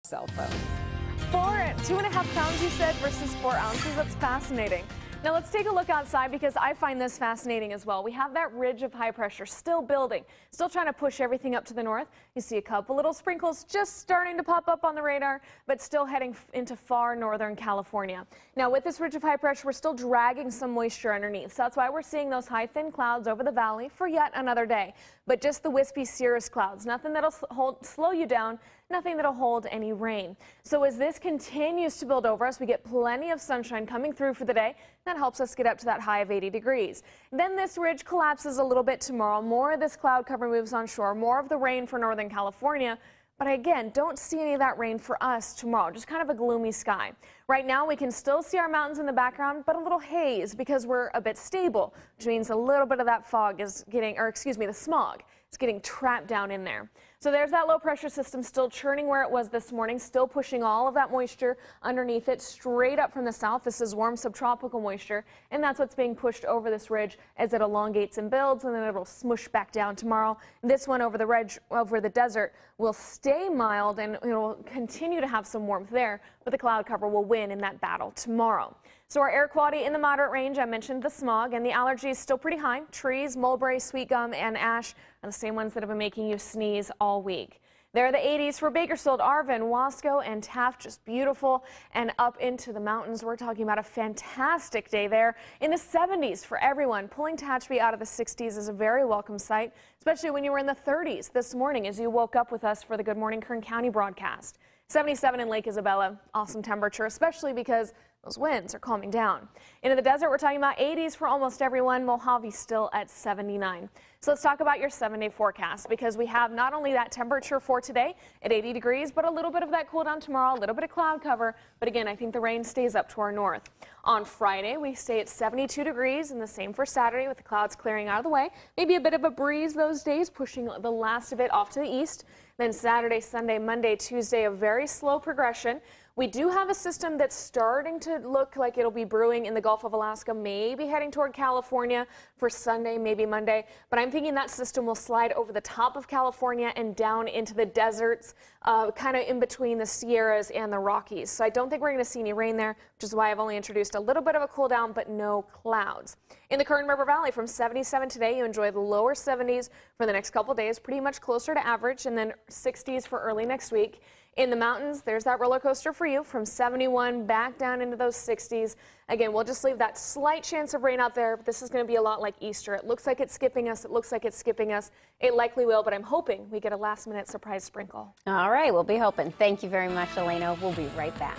cell phones. 2.5 pounds, you said, versus 4 ounces. That's fascinating. Now let's take a look outside because I find this fascinating as well. We have that ridge of high pressure still building, still trying to push everything up to the north. You see a couple little sprinkles just starting to pop up on the radar, but still heading into far northern California. Now with this ridge of high pressure, we're still dragging some moisture underneath. So that's why we're seeing those high thin clouds over the valley for yet another day. But just the wispy cirrus clouds, nothing that'll slow you down, nothing that'll hold any rain. So as this continues to build over us, we get plenty of sunshine coming through for the day. That helps us get up to that high of 80 degrees. Then this ridge collapses a little bit tomorrow. More of this cloud cover moves onshore, more of the rain for Northern California. But again, don't see any of that rain for us tomorrow, just kind of a gloomy sky. Right now, we can still see our mountains in the background, but a little haze because we're a bit stable, which means a little bit of that fog is getting, the smog is getting trapped down in there. So there's that low pressure system still churning where it was this morning, still pushing all of that moisture underneath it straight up from the south. This is warm subtropical moisture, and that's what's being pushed over this ridge as it elongates and builds, and then it'll smush back down tomorrow. This one over the ridge, over the desert, will stay mild and it will continue to have some warmth there, but the cloud cover will win in that battle tomorrow. So our air quality in the moderate range, I mentioned the smog, and the allergy is still pretty high. Trees, mulberry, sweet gum, and ash are the same ones that have been making you sneeze all week. There are the 80s for Bakersfield, Arvin, Wasco, and Taft, just beautiful, and up into the mountains. We're talking about a fantastic day there. In the 70s for everyone. Pulling Tehachapi out of the 60s is a very welcome sight, especially when you were in the 30s this morning as you woke up with us for the Good Morning Kern County broadcast. 77 in Lake Isabella, awesome temperature, especially because those winds are calming down. Into the desert, we're talking about 80s for almost everyone. Mojave still at 79. So let's talk about your 7-day forecast because we have not only that temperature for today at 80 degrees, but a little bit of that cool down tomorrow, a little bit of cloud cover. But again, I think the rain stays up to our north. On Friday, we stay at 72 degrees and the same for Saturday with the clouds clearing out of the way. Maybe a bit of a breeze those days, pushing the last of it off to the east. Then Saturday, Sunday, Monday, Tuesday, a very slow progression. We do have a system that's starting to look like it'll be brewing in the Gulf of Alaska, maybe heading toward California for Sunday, maybe Monday. But I'm thinking that system will slide over the top of California and down into the deserts, kind of in between the Sierras and the Rockies. So I don't think we're going to see any rain there, which is why I've only introduced a little bit of a cool down, but no clouds. In the Kern River Valley, from 77 today, you enjoy the lower 70s for the next couple days, pretty much closer to average, and then 60s for early next week. In the mountains, there's that roller coaster for you from 71 back down into those 60s. Again, we'll just leave that slight chance of rain out there. But this is going to be a lot like Easter. It looks like it's skipping us. It looks like it's skipping us. It likely will, but I'm hoping we get a last-minute surprise sprinkle. All right, we'll be hoping. Thank you very much, Elena. We'll be right back.